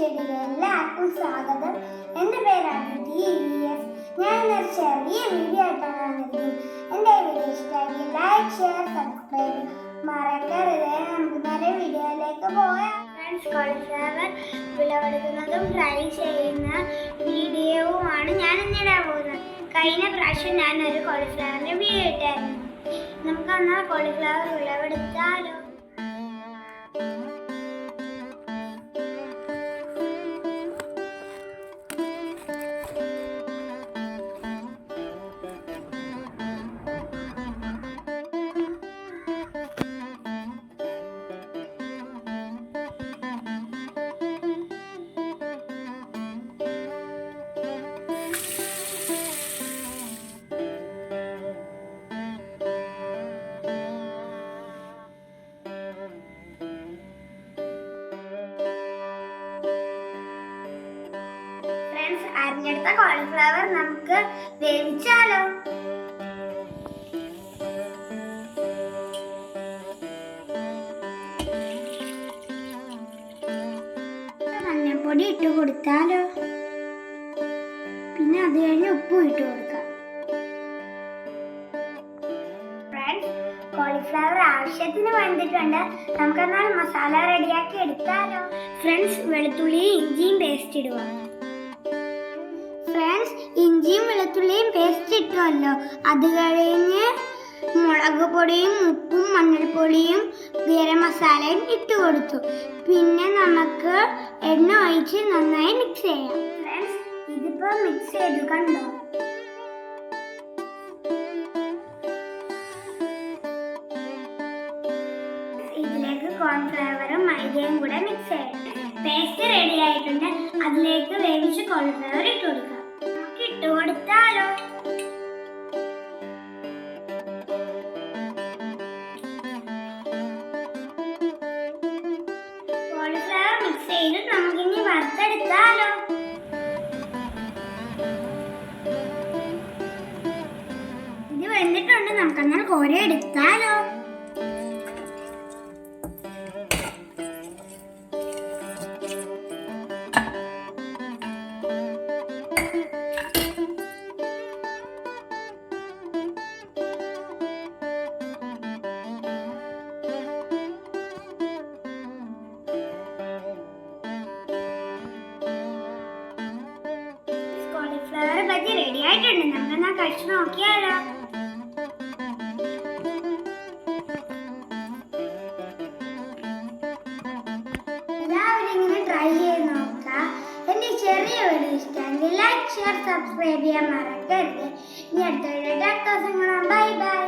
വീഡിയോയിലേക്ക് എല്ലാവർക്കും സ്വാഗതം. എൻ്റെ പേരാണ് DVS. ഞാൻ ഒരു ചെറിയ വീഡിയോ ആയിട്ടാണ് വന്നിരിക്കുന്നത്. എൻ്റെ വീഡിയോ ഇഷ്ടമായി ലൈക്ക്, ഷെയർ, സബ്സ്ക്രൈബ് മറക്കരുത്. നമുക്ക് നേരെ വീഡിയോയിലേക്ക് പോകാം. കോളിഫ്ലവർ വിളവെടുക്കുന്നതും ഫ്രൈ ചെയ്യുന്ന വീഡിയോവുമാണ് ഞാൻ ഇന്നിടാൻ പോകുന്നത്. കഴിഞ്ഞ പ്രാവശ്യം ഞാനൊരു കോളിഫ്ലവറിൻ്റെ വീഡിയോ ഇട്ടായിരുന്നു. നമുക്ക് എന്നാൽ കോളിഫ്ലവർ വിളവെടുത്താലോ? അരിഞ്ഞെടുത്ത കോളിഫ്ലവർ നമുക്ക് വേവിച്ചാലോ? മഞ്ഞൾപ്പൊടി ഇട്ട് കൊടുത്താലോ? പിന്നെ അത് കഴിഞ്ഞ് ഉപ്പും ഇട്ട് കൊടുക്കാം. കോളിഫ്ലവർ ആവശ്യത്തിന് വെന്തിട്ടുണ്ട്. നമുക്കെന്നാൽ മസാല റെഡിയാക്കി എടുത്താലോ? ഫ്രണ്ട്സ്, വെളുത്തുള്ളിയും ഇഞ്ചിയും പേസ്റ്റ് ഇടുക. ഫ്രണ്ട്സ്, ഇഞ്ചിയും വെളുത്തുള്ളിയും പേസ്റ്റ് ഇട്ടുമല്ലോ. അത് കഴിഞ്ഞ് മുളക് പൊടിയും ഉപ്പും മഞ്ഞൾപ്പൊടിയും ഗരം മസാലയും ഇട്ട് കൊടുത്തു. പിന്നെ നമുക്ക് എണ്ണ ഒഴിച്ച് നന്നായി മിക്സ് ചെയ്യാം. ഫ്രണ്ട്സ്, ഇതിപ്പോൾ മിക്സ് ചെയ്തു കണ്ടോ? ഇതിലേക്ക് കോൺഫ്ലവറും മൈദയും കൂടെ മിക്സ് ചെയ്യാം. പേസ്റ്റ് റെഡി ആയിട്ടുണ്ട്. അതിലേക്ക് വേവിച്ച് കോൺഫ്ലവർ ഇട്ട് കൊടുക്കാം. നമുക്ക് ഇട്ട് കൊടുത്താലോ? കോൺഫ്ലവർ മിക്സ് ചെയ്ത് നമുക്കിനി വറുത്തെടുത്താലോ? ഇത് വെന്തിട്ടുണ്ട്. നമുക്കെന്നാൽ കോരി എടുത്താലോ? കോളിഫ്ലവർ ബജി റെഡി ആയിട്ടുണ്ട്. നമുക്കെന്നാ കഴിച്ചു നോക്കിയാലോ? എല്ലാവരും ഇങ്ങനെ ട്രൈ ചെയ്ത് നോക്കാം. എൻ്റെ ചെറിയ വീഡിയോ ഇഷ്ടമെങ്കിൽ ലൈക്ക്, ഷെയർ, സബ്സ്ക്രൈബ് ചെയ്യാൻ മറക്കരുത്. ഇനി അടുത്ത വീഡിയോ 10,000 കാണാം. Bye bye.